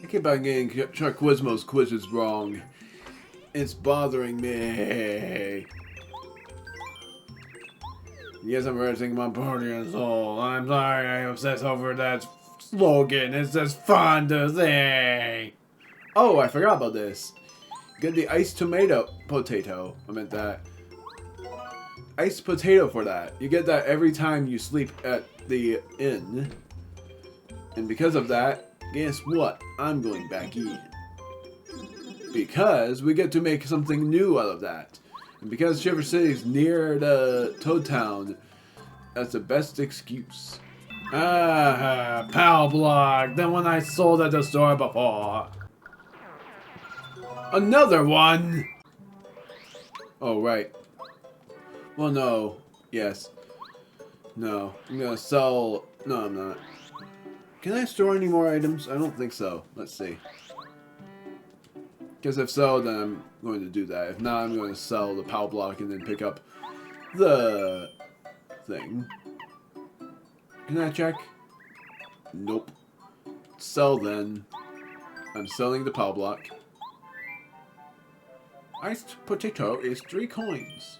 keep on getting Charquismo's quizzes wrong. It's bothering me. Yes, I'm raising my party and soul. I'm sorry I obsess over that slogan. It's just fun to say. Oh, I forgot about this. Get the iced potato. I meant that. Iced potato for that. You get that every time you sleep at the inn. And because of that, guess what? I'm going back in. Because we get to make something new out of that. And because Shiver City is near the Toad Town, that's the best excuse. Ah, PAL block, the one I sold at the store before. Another one! Oh, right. Well, no. Yes. No. I'm gonna sell... No, I'm not. Can I store any more items? I don't think so. Let's see. Because if so, then I'm going to do that. If not, I'm going to sell the PAL block and then pick up the thing. Can I check? Nope. Sell then. I'm selling the PAL block. Iced potato is 3 coins.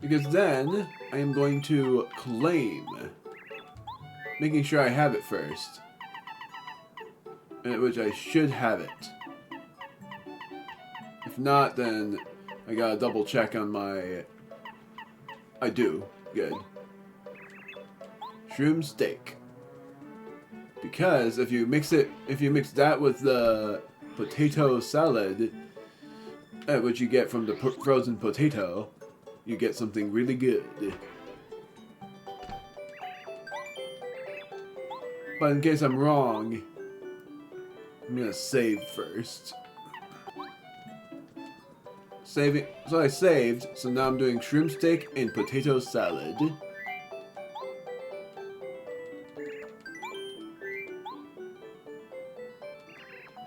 Because then, I am going to claim. Making sure I have it first. Which I should have it. If not, then I gotta double check on my... I do. Good. Shroom steak. Because if you mix that with the potato salad, which you get from the frozen potato, you get something really good. But in case I'm wrong, I'm gonna save first. Saving. So I saved, so now I'm doing shrimp steak and potato salad.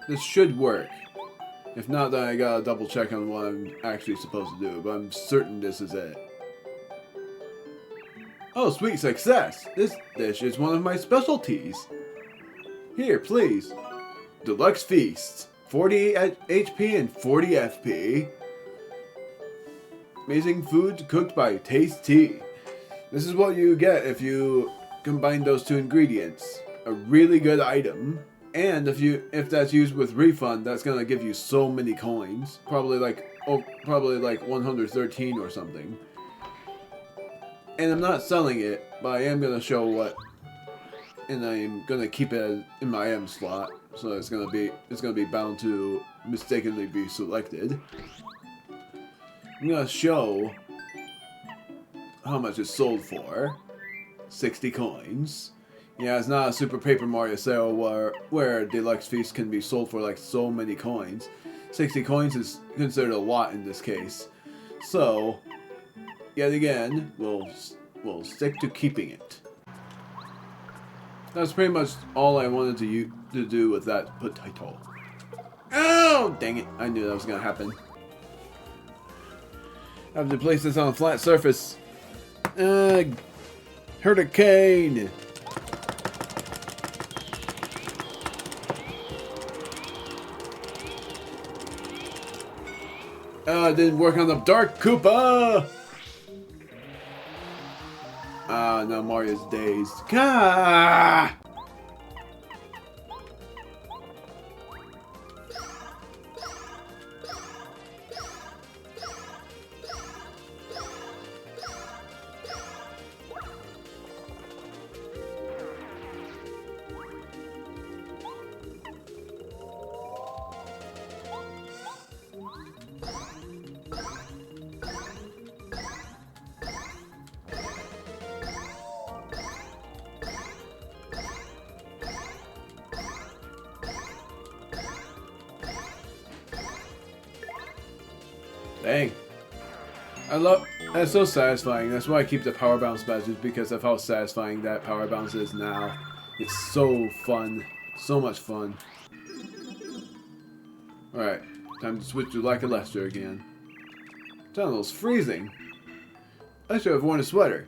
This should work. If not, then I gotta double check on what I'm actually supposed to do, but I'm certain this is it. Oh, sweet success! This dish is one of my specialties. Here, please. Deluxe Feast. 40 HP and 40 FP. Amazing food cooked by Tasty. This is what you get if you combine those 2 ingredients. A really good item. And if that's used with refund, that's gonna give you so many coins. Probably like 113 or something. And I'm not selling it, but I am gonna show what. And I'm gonna keep it in my M slot, so it's gonna be bound to mistakenly be selected. I'm gonna show how much it's sold for. 60 coins. Yeah, it's not a Super Paper Mario sale where Deluxe Feast can be sold for like so many coins. 60 coins is considered a lot in this case. So, yet again, we'll stick to keeping it. That's pretty much all I wanted to do with that potato. Oh, dang it. I knew that was going to happen. I have to place this on a flat surface. Hurricane. It didn't work on the Dark Koopa! Ah, now Mario's dazed. Gah! Dang. That's so satisfying. That's why I keep the power bounce badges, because of how satisfying that power bounce is now. It's so fun. So much fun. Alright. Time to switch to Like a Lester again. Tunnel's freezing. I should have worn a sweater.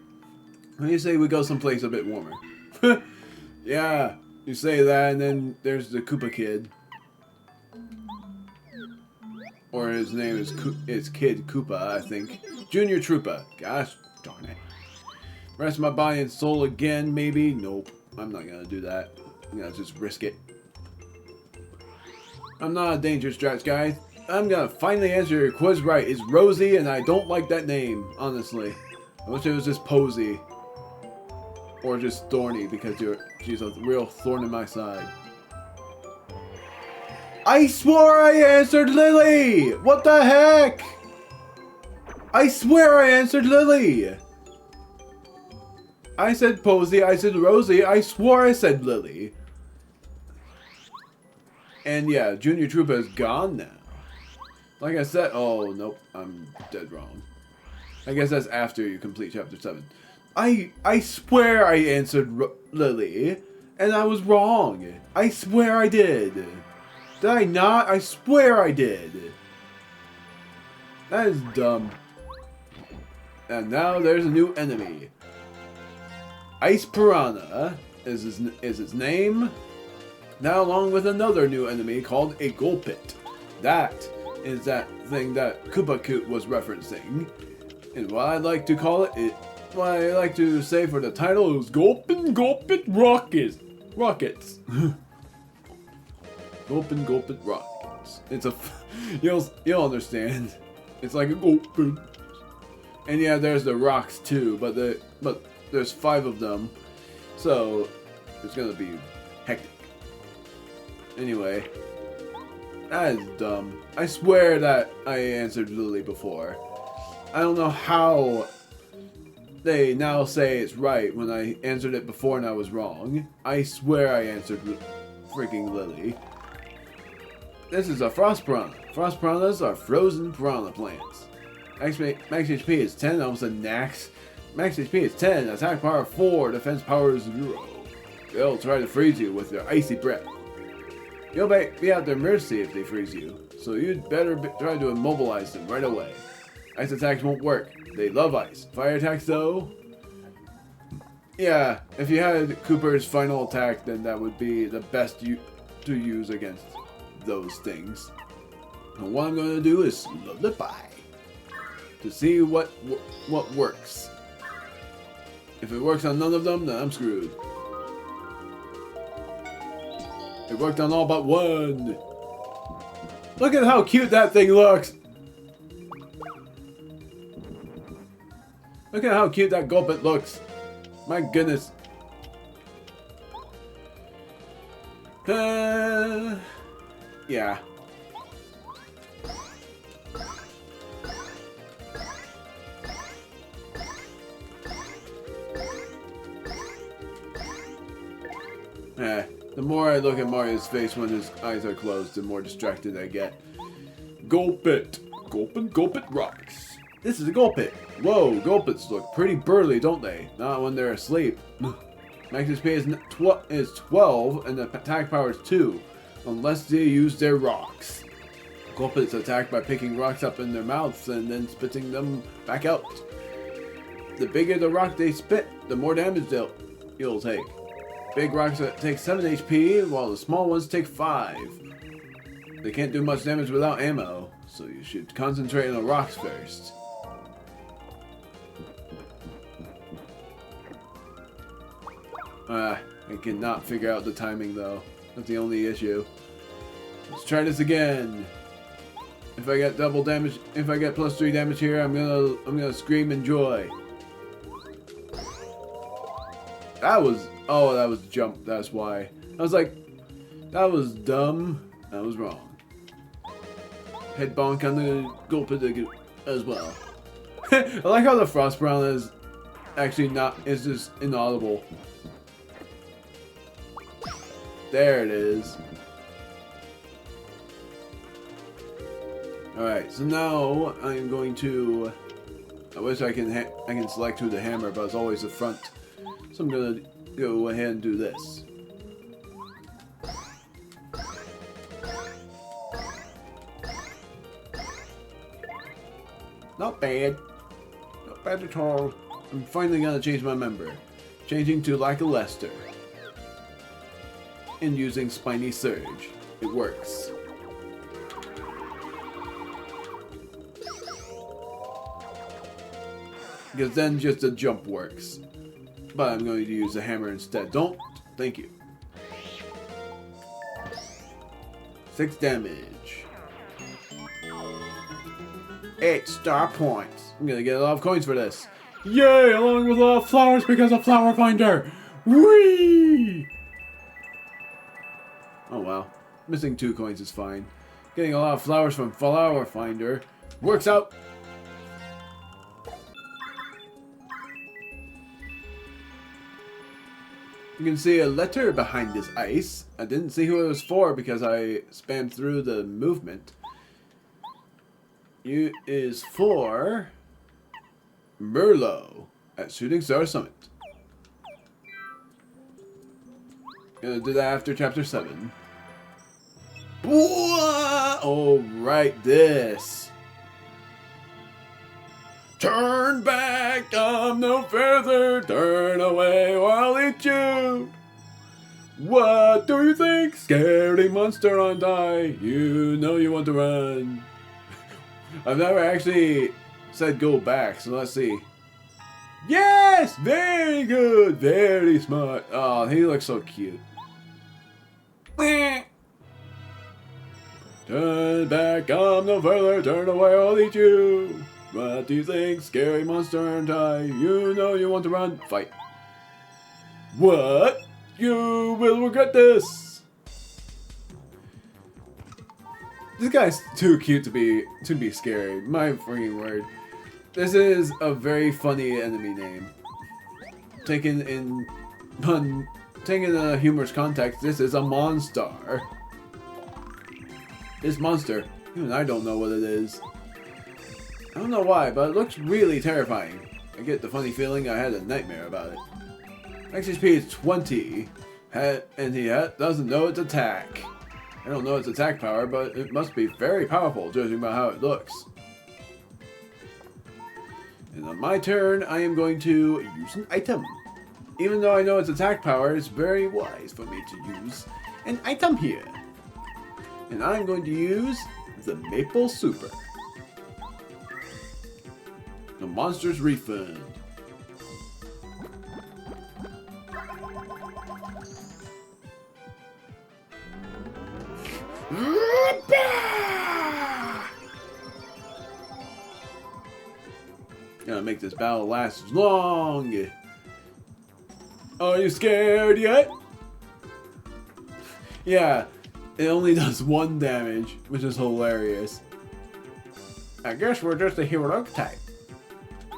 When you say we go someplace a bit warmer. Yeah, you say that, and then there's the Koopa Kid. Or his name is Kid Koopa, I think. Junior Troopa. Gosh darn it. Rest my body and soul again, maybe? Nope. I'm not gonna do that. I'm gonna just risk it. I'm not a dangerous drats guy. I'm gonna finally answer your quiz right. It's Rosie, and I don't like that name, honestly. I wish it was just Posey. Or just Thorny, because she's a real thorn in my side. I swore I answered Lily! What the heck? I swear I answered Lily! I said Posey, I said Rosie, I swore I said Lily. And yeah, Junior Troopa is gone now. Like I said, oh nope, I'm dead wrong. I guess that's after you complete Chapter 7. I swear I answered Lily, and I was wrong. I swear I did. Did I not? I swear I did. That is dumb. And now there's a new enemy. Ice Piranha is its name. Now along with another new enemy called a Gulpit. That is that thing that Koopa Koot was referencing. And what I like to call it, what I like to say for the title is Gulpit Rockets. Rockets. Gulpit Rockets. It's a, you'll understand. It's like a Gulpin. And yeah, there's the rocks too, but there's 5 of them, so it's gonna be hectic. Anyway, that is dumb. I swear that I answered Lily before. I don't know how they now say it's right when I answered it before and I was wrong. I swear I answered freaking Lily. This is a Frost Piranha. Frost Piranhas are frozen piranha plants. Max HP is 10, almost a Nax. Max HP is 10, attack power 4, defense power 0. They'll try to freeze you with their icy breath. You'll be at their mercy if they freeze you, so you'd better try to immobilize them right away. Ice attacks won't work. They love ice. Fire attacks, though? Yeah, if you had Cooper's final attack, then that would be the best to use against those things. And what I'm going to do is Lullaby to see what works. If it works on none of them, then I'm screwed. It worked on all but one. Look at how cute that thing looks. Look at how cute that Gulpit looks. My goodness. Yeah. The more I look at Mario's face when his eyes are closed, the more distracted I get. Gulpit. Gulpit rocks. This is a Gulpit. Whoa, Gulpits look pretty burly, don't they? Not when they're asleep. Max HP is 12, and the attack power is 2, unless they use their rocks. Gulpits attack by picking rocks up in their mouths and then spitting them back out. The bigger the rock they spit, the more damage you'll take. Big rocks take 7 HP, while the small ones take 5. They can't do much damage without ammo, so you should concentrate on the rocks first. I cannot figure out the timing though. That's the only issue. Let's try this again. If I get double damage, if I get +3 damage here, I'm gonna scream in joy. That was jump. That's why. I was like, that was dumb. That was wrong. Head bonk on the Gulpit as well. I like how the Frost Piranha is actually not. It's just inaudible. There it is. Alright, so now I'm going to... I wish I can select who to hammer, but it's always the front. So I'm gonna go ahead and do this. Not bad. Not bad at all. I'm finally gonna change my member. Changing to like a Lester. in using Spiny Surge. It works. Because then just a jump works. But I'm going to use the hammer instead. Don't. Thank you. 6 damage. 8 star points. I'm gonna get a lot of coins for this. Yay! Along with a lot of flowers because of Flower Finder. Whee! Oh wow. Missing 2 coins is fine. Getting a lot of flowers from Flower Finder works out. You can see a letter behind this ice. I didn't see who it was for because I spammed through the movement. It is for Merle at Shooting Star Summit. Gonna do that after chapter 7. Oh, right, this. Turn back, I'm no further. Turn away or I'll eat you. What do you think? Scary monster on die. You know you want to run. I've never actually said go back, so let's see. Yes! Very good! Very smart. Oh, he looks so cute. Turn back, I'm no further. Turn away, I'll eat you. What do you think? Scary monster and I. You know you want to run. Fight. What? You will regret this. This guy's too cute to be scary. My freaking word. This is a very funny enemy name. Taken in a humorous context, this is a Monstar. This monster, even I don't know what it is. I don't know why, but it looks really terrifying. I get the funny feeling I had a nightmare about it. XP is 20, and he doesn't know its attack. I don't know its attack power, but it must be very powerful, judging by how it looks. And on my turn, I am going to use an item. Even though I know its attack power, it's very wise for me to use an item here. And I'm going to use the Maple Super. The Monster's Refund. Gonna make this battle last long. Are you scared yet? Yeah, it only does 1 damage, which is hilarious. I guess we're just a heroic type.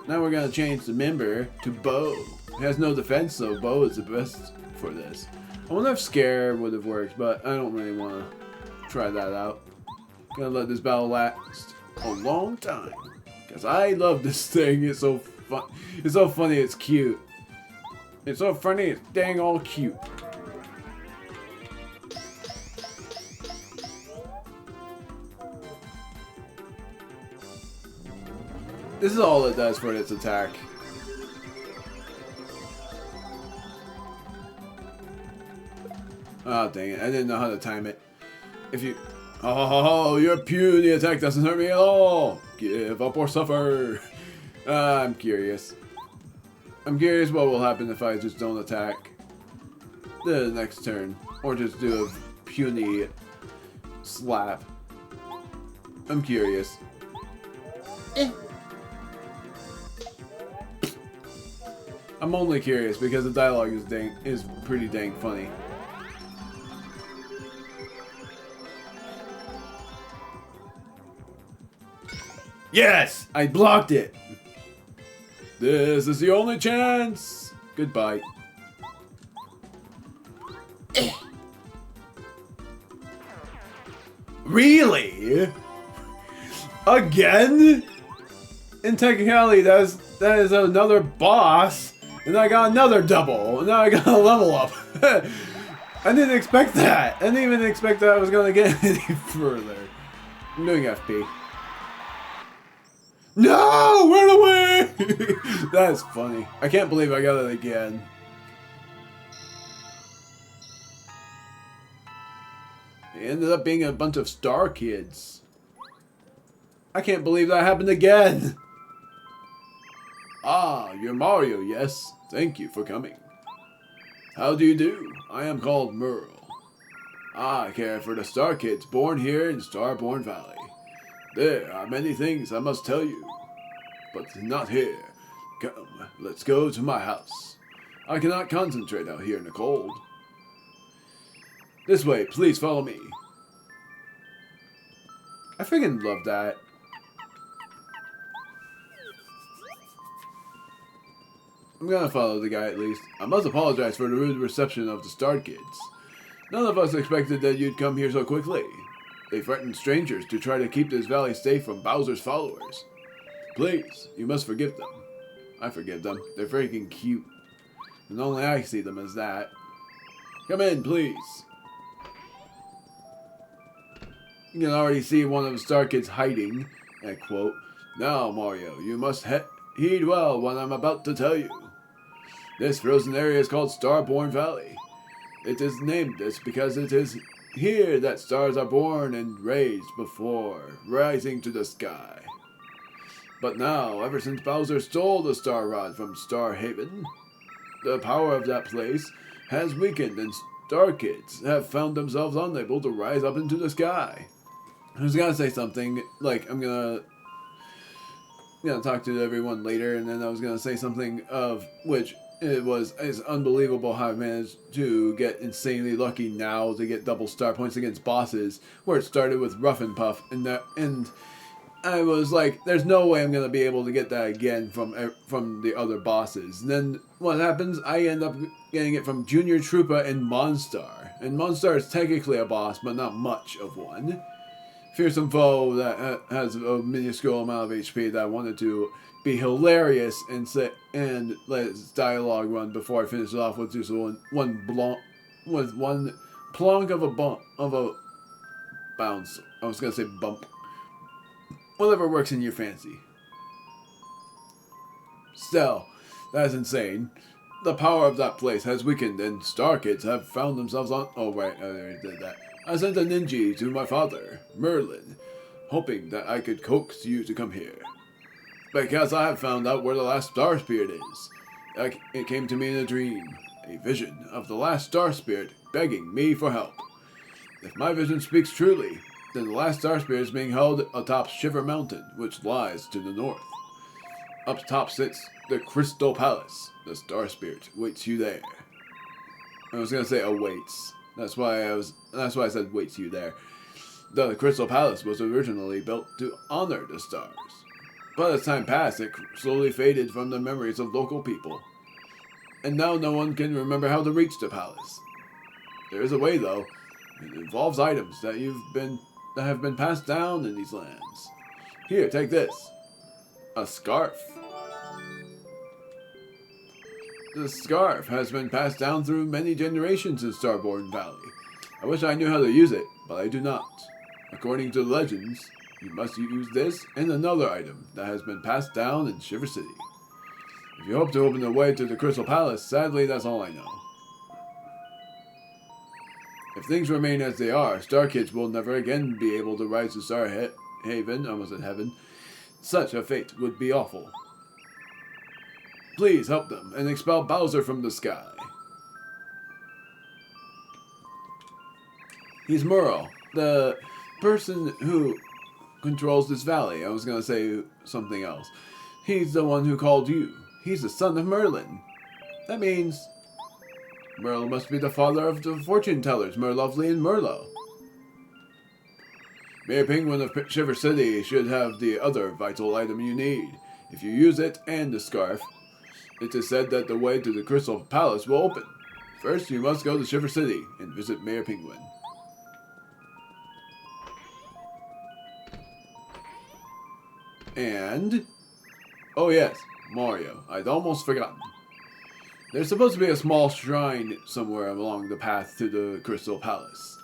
Now we're gonna change the member to Bow. It has no defense, so Bow is the best for this. I wonder if Scare would have worked, but I don't really want to try that out. Gonna let this battle last a long time. Because I love this thing. It's so fun. It's so funny, it's cute. It's so funny, it's dang all cute. This is all it does for its attack. Oh, dang it. I didn't know how to time it. If you... Oh, your puny attack doesn't hurt me at all. Give up or suffer. I'm curious. I'm curious what will happen if I just don't attack the next turn. Or just do a puny slap. I'm curious. I'm only curious because the dialogue is pretty dang funny. Yes! I blocked it! This is the only chance! Goodbye. Really? Again? In technicality, that is another boss, and I got another double, and now I got a level up. I didn't expect that. I didn't even expect that I was gonna get any further. I'm doing FP. No! Run away! That's funny. I can't believe I got it again. They ended up being a bunch of star kids. I can't believe that happened again. Ah, you're Mario, yes. Thank you for coming. How do you do? I am called Merle. I care for the star kids born here in Starborn Valley. There are many things I must tell you, but not here. Come, let's go to my house. I cannot concentrate out here in the cold. This way, please follow me. I freaking love that. I'm gonna follow the guy at least. I must apologize for the rude reception of the Star Kids. None of us expected that you'd come here so quickly. They threatened strangers to try to keep this valley safe from Bowser's followers. Please, you must forgive them. I forgive them. They're freaking cute. And only I see them as that. Come in, please. You can already see one of the Star Kids hiding. And quote, now, Mario, you must heed well what I'm about to tell you. This frozen area is called Starborn Valley. It is named this because it is here that stars are born and raised before rising to the sky. But now, ever since Bowser stole the Star Rod from Star Haven, the power of that place has weakened and Star Kids have found themselves unable to rise up into the sky. I was gonna say something, like, I'm gonna talk to everyone later, and then I was gonna say something of which it's unbelievable how I managed to get insanely lucky now to get double star points against bosses, where it started with Rough and Puff, and I was like, there's no way I'm gonna be able to get that again from the other bosses. And then what happens? I end up getting it from Junior Troopa and Monstar. And Monstar is technically a boss, but not much of one. Fearsome foe that has a minuscule amount of HP that I wanted to be hilarious and let its dialogue run before I finish it off with just one plonk of a bounce. I was gonna say bump. Whatever works in your fancy. Still, that's insane. The power of that place has weakened, and Star Kids have found themselves on. Oh right, I already did that. I sent a ninja to my father, Merlin, hoping that I could coax you to come here. Because I have found out where the last Star Spirit is. It came to me in a dream, a vision of the last Star Spirit begging me for help. If my vision speaks truly, then the last Star Spirit is being held atop Shiver Mountain, which lies to the north. Up top sits the Crystal Palace. The Star Spirit waits you there. I was gonna say awaits. That's why I said waits you there. The Crystal Palace was originally built to honor the stars. But as time passed, it slowly faded from the memories of local people. And now no one can remember how to reach the palace. There is a way though. It involves items that have been passed down in these lands. Here, take this. A scarf. The scarf has been passed down through many generations in Starborn Valley. I wish I knew how to use it, but I do not. According to the legends, you must use this and another item that has been passed down in Shiver City. If you hope to open the way to the Crystal Palace, sadly that's all I know. If things remain as they are, Star Kids will never again be able to rise to Star Haven, almost at heaven. Such a fate would be awful. Please help them and expel Bowser from the sky. He's Merle, the person who controls this valley. I was going to say something else. He's the one who called you. He's the son of Merlin. That means Merle must be the father of the fortune tellers, Merlovely and Merlo. Mayor Penguin of Shiver City should have the other vital item you need. If you use it and the scarf, it is said that the way to the Crystal Palace will open. First, you must go to Shiver City and visit Mayor Penguin. And, oh yes, Mario. I'd almost forgotten. There's supposed to be a small shrine somewhere along the path to the Crystal Palace.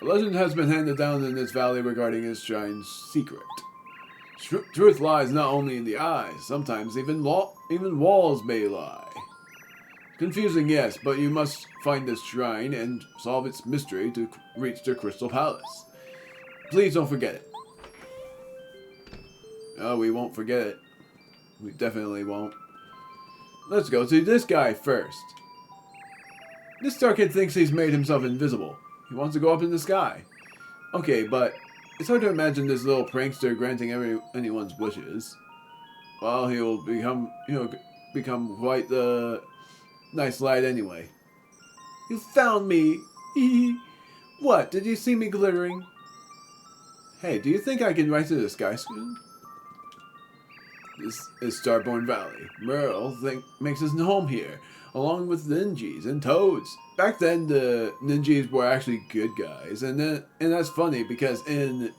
A legend has been handed down in this valley regarding this shrine's secret. Truth lies not only in the eyes, sometimes even walls may lie. Confusing, yes, but you must find this shrine and solve its mystery to reach the Crystal Palace. Please don't forget it. Oh, we won't forget it. We definitely won't. Let's go to this guy first. This star kid thinks he's made himself invisible. He wants to go up in the sky. Okay, but it's hard to imagine this little prankster granting anyone's wishes. Well, he'll become quite the nice lad anyway. You found me! What, did you see me glittering? Hey, do you think I can rise to the sky soon? This is Starborn Valley. Merle makes his home here, along with ninjas and toads. Back then, the ninjas were actually good guys, and that's funny because in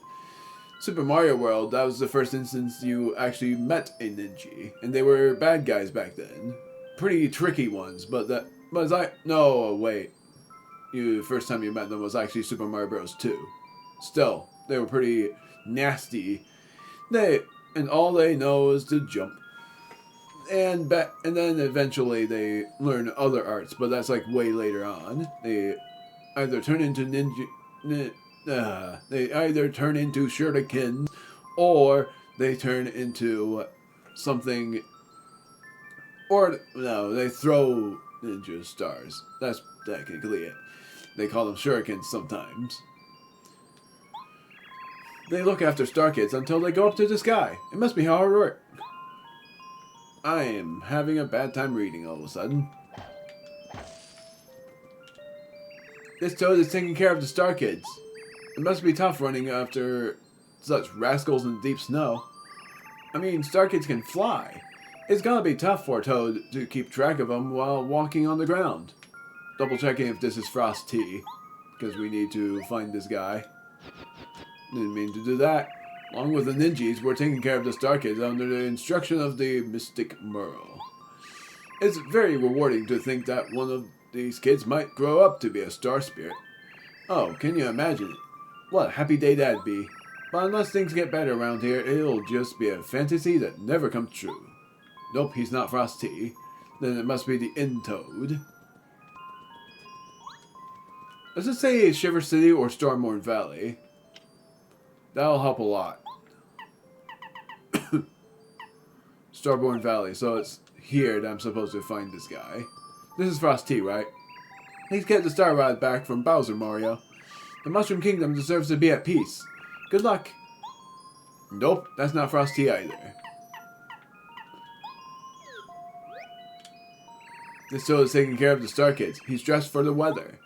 Super Mario World, that was the first instance you actually met a ninja, and they were bad guys back then. Pretty tricky ones, the first time you met them was actually Super Mario Bros. 2. Still, they were pretty nasty. And all they know is to jump. And then eventually they learn other arts, but that's like way later on. They either turn into shurikens, or they turn into something, or no, they throw ninja stars. That's technically it. They call them shurikens sometimes. They look after star kids until they go up to the sky. It must be hard work. I am having a bad time reading all of a sudden. This toad is taking care of the star kids. It must be tough running after such rascals in the deep snow. I mean, star kids can fly. It's gotta be tough for a toad to keep track of them while walking on the ground. Double checking if this is Frost T, because we need to find this guy. Didn't mean to do that. Along with the ninjas, we're taking care of the star kids under the instruction of the mystic Merle. It's very rewarding to think that one of these kids might grow up to be a star spirit. Oh, can you imagine it? What a happy day that'd be. But unless things get better around here, it'll just be a fantasy that never comes true. Nope, he's not Frost T. Then it must be the Toad. Does it say Shiver City or Starborn Valley? That'll help a lot. Starborn Valley, so it's here that I'm supposed to find this guy. This is Frost T, right? Please get the Star Rod back from Bowser, Mario. The Mushroom Kingdom deserves to be at peace. Good luck. Nope, that's not Frost T either. This toad is taking care of the Star Kids. He's dressed for the weather.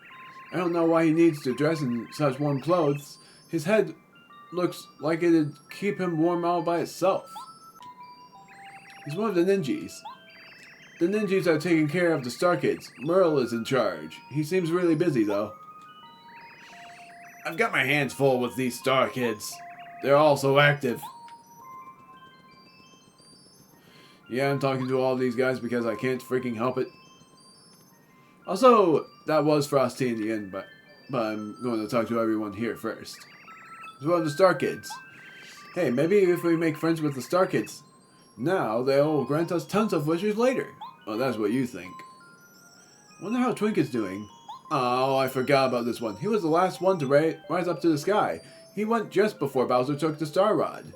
I don't know why he needs to dress in such warm clothes. His head looks like it'd keep him warm all by itself. He's one of the ninjas. The ninjas are taking care of the Star Kids. Merle is in charge. He seems really busy, though. I've got my hands full with these Star Kids. They're all so active. Yeah, I'm talking to all these guys because I can't freaking help it. Also, that was Frost T in the end, but I'm going to talk to everyone here first. It's one of the Star Kids. Hey, maybe if we make friends with the Star Kids, now they'll grant us tons of wishes later. Well, that's what you think. Wonder how Twink is doing. Oh, I forgot about this one. He was the last one to rise up to the sky. He went just before Bowser took the Star Rod.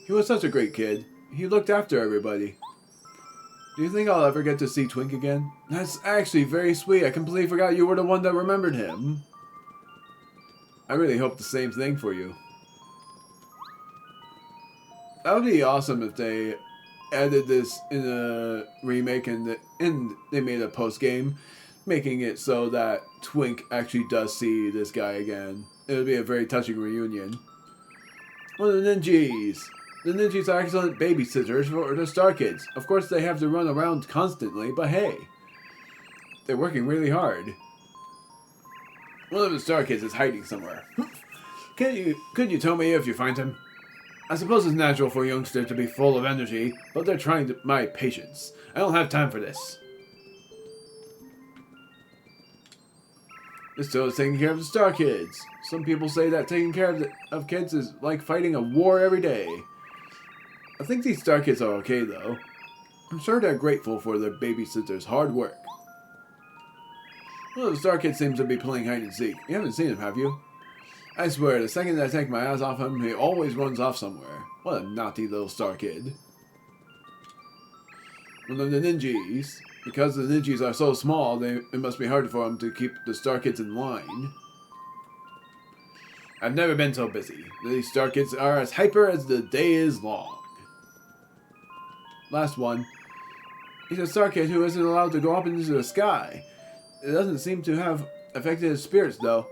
He was such a great kid. He looked after everybody. Do you think I'll ever get to see Twink again? That's actually very sweet. I completely forgot you were the one that remembered him. I really hope the same thing for you. That would be awesome if they added this in a remake and they made a post-game, making it so that Twink actually does see this guy again. It would be a very touching reunion. One of the ninjas. The ninjas are excellent babysitters for the Star Kids. Of course, they have to run around constantly, but hey, they're working really hard. One of the Star Kids is hiding somewhere. Could you tell me if you find him? I suppose it's natural for a youngster to be full of energy, but they're trying my patience. I don't have time for this. This toad is taking care of the Star Kids. Some people say that taking care of kids is like fighting a war every day. I think these Star Kids are okay, though. I'm sure they're grateful for their babysitter's hard work. Well, the Star Kid seems to be playing hide and seek. You haven't seen him, have you? I swear, the second I take my eyes off him, he always runs off somewhere. What a naughty little Star Kid. One of the ninjas. Because the ninjas are so small, it must be hard for him to keep the Star Kids in line. I've never been so busy. These Star Kids are as hyper as the day is long. Last one. He's a Star Kid who isn't allowed to go up into the sky. It doesn't seem to have affected his spirits, though.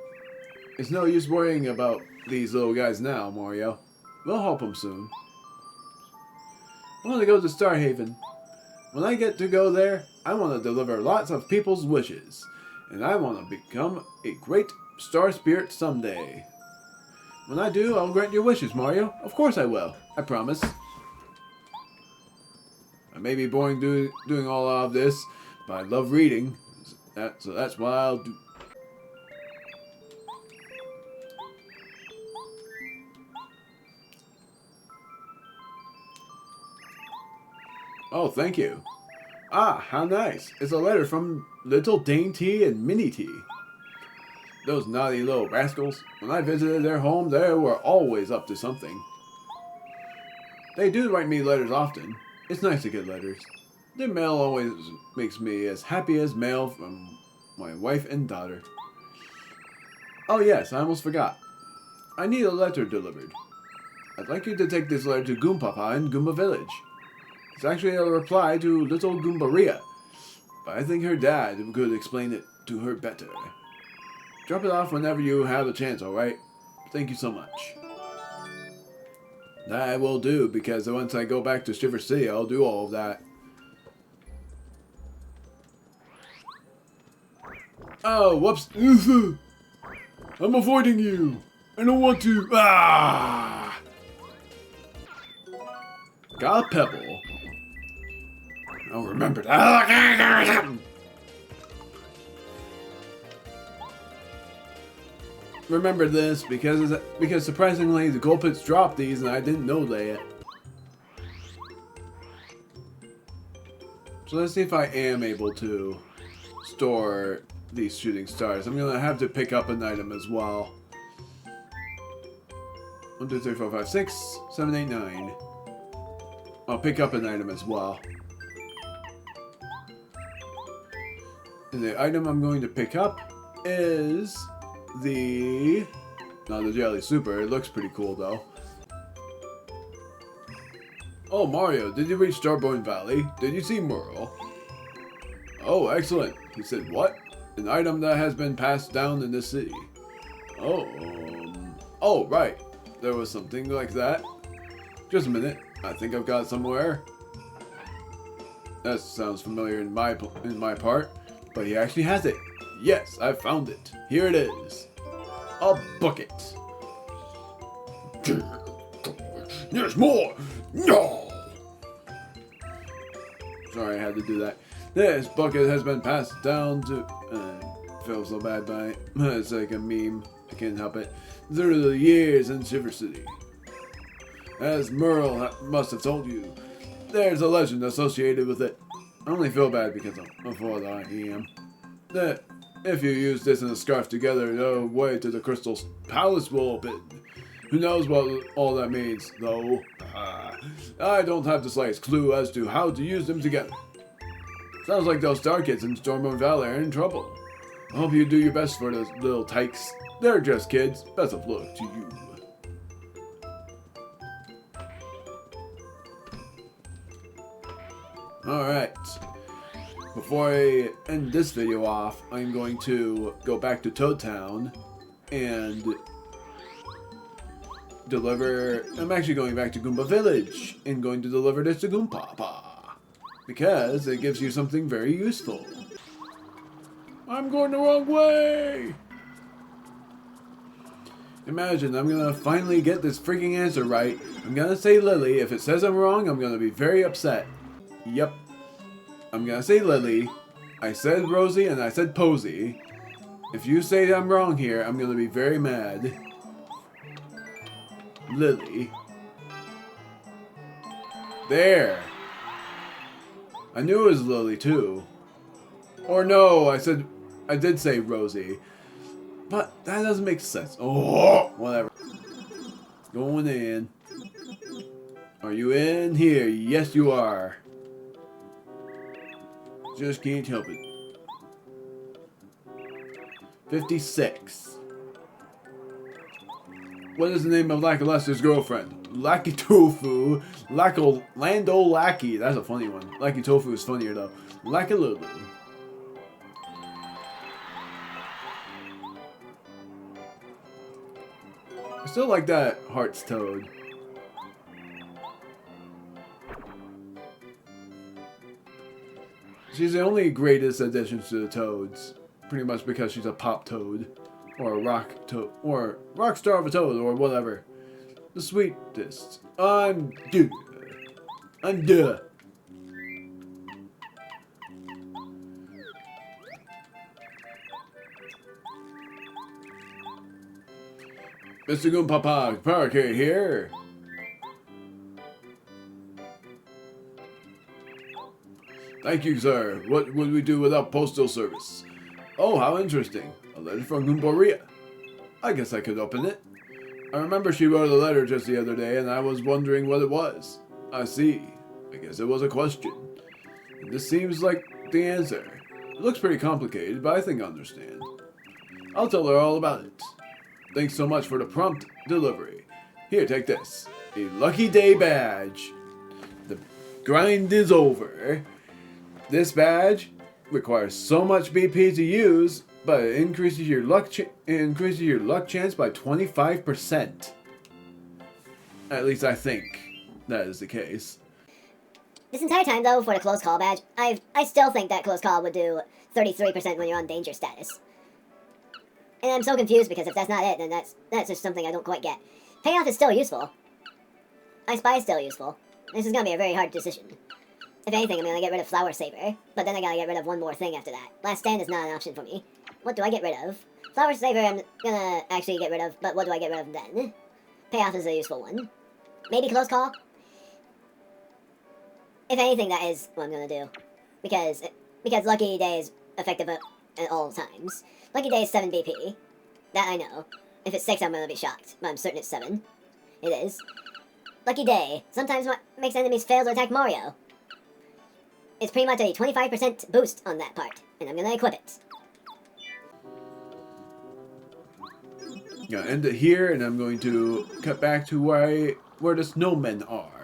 It's no use worrying about these little guys now, Mario. We'll help him soon. I want to go to Starhaven. When I get to go there, I want to deliver lots of people's wishes. And I want to become a great star spirit someday. When I do, I'll grant your wishes, Mario. Of course I will. I promise. I may be boring doing all of this, but I love reading. So that's what I'll do. Oh, thank you. Ah, how nice. It's a letter from Little Dainty and Minnie T. Those naughty little rascals. When I visited their home, they were always up to something. They do write me letters often. It's nice to get letters. Their mail always makes me as happy as mail from my wife and daughter. Oh yes, I almost forgot. I need a letter delivered. I'd like you to take this letter to Goompapa in Goomba Village. It's actually a reply to little Goombaria, but I think her dad could explain it to her better. Drop it off whenever you have a chance, alright? Thank you so much. That I will do, because once I go back to Shiver City, I'll do all of that. Oh, whoops. I'm avoiding you. I don't want to. Ah! Got a pebble. I'll remember that. Remember this because surprisingly the gold pits dropped these and I didn't know that. So let's see if I am able to store these shooting stars. I'm gonna have to pick up an item as well. 1, 2, 3, 4, 5, 6, 7, 8, 9. I'll pick up an item as well. And the item I'm going to pick up is not the Jelly Super. It looks pretty cool though. Oh, Mario, did you reach Starborn Valley? Did you see Merle? Oh, excellent. He said, what? An item that has been passed down in this city. Oh, oh, right. There was something like that. Just a minute. I think I've got it somewhere. That sounds familiar in my part, but he actually has it. Yes, I found it. Here it is. A bucket. There's more. No. Sorry, I had to do that. This bucket has been passed down to. I feel so bad by it. It's like a meme. I can't help it. Through the years in Shiver City. As Merle must have told you, there's a legend associated with it. I only feel bad because of what I am. That if you use this and a scarf together, the way to the Crystal Palace will open. Who knows what all that means, though? I don't have the slightest clue as to how to use them together. Sounds like those Star Kids in Starborn Valley are in trouble. I hope you do your best for those little tykes. They're just kids. Best of luck to you. Alright. Before I end this video off, I'm going to go back to Toad Town and deliver. I'm actually going back to Goomba Village and going to deliver this to Goompapa because it gives you something very useful. I'm going the wrong way! Imagine, I'm gonna finally get this freaking answer right. I'm gonna say Lily. If it says I'm wrong, I'm gonna be very upset. Yep. I'm gonna say Lily. I said Rosie and I said Posy. If you say I'm wrong here, I'm gonna be very mad. Lily. There. I knew it was Lily too. Or no, I did say Rosie. But that doesn't make sense. Oh, whatever. Going in. Are you in here? Yes, you are. Just can't help it. 56. What is the name of Lackluster's girlfriend? Lackey Tofu. Lando Lackey. That's a funny one. Lackey Tofu is funnier though. Lackalulu. I still like that Heart's Toad. She's the only greatest addition to the Toads. Pretty much because she's a pop toad. Or a rock toad. Or rock star of a toad. Or whatever. The sweetest. I'm duh. Mr. Goompapa Parakeet here. Thank you, sir. What would we do without postal service? Oh, how interesting. A letter from Goomboria. I guess I could open it. I remember she wrote a letter just the other day, and I was wondering what it was. I see. I guess it was a question. And this seems like the answer. It looks pretty complicated, but I think I understand. I'll tell her all about it. Thanks so much for the prompt delivery. Here, take this. A Lucky Day badge. The grind is over. This badge requires so much BP to use, but it increases your luck chance by 25%. At least I think that is the case. This entire time, though, for the close call badge, I still think that close call would do 33% when you're on danger status. And I'm so confused because if that's not it, then that's just something I don't quite get. Payoff is still useful. I Spy is still useful. This is gonna be a very hard decision. If anything, I'm gonna get rid of Flower Saver, but then I gotta get rid of one more thing after that. Last Stand is not an option for me. What do I get rid of? Flower Saver I'm gonna actually get rid of, but what do I get rid of then? Payoff is a useful one. Maybe Close Call? If anything, that is what I'm gonna do. Because Lucky Day is effective at all times. Lucky Day is 7 BP. That I know. If it's 6, I'm gonna be shocked, but I'm certain it's 7. It is. Lucky Day sometimes makes enemies fail to attack Mario. It's pretty much a 25% boost on that part, and I'm gonna equip it. Gonna end it here, and I'm going to cut back to where the snowmen are.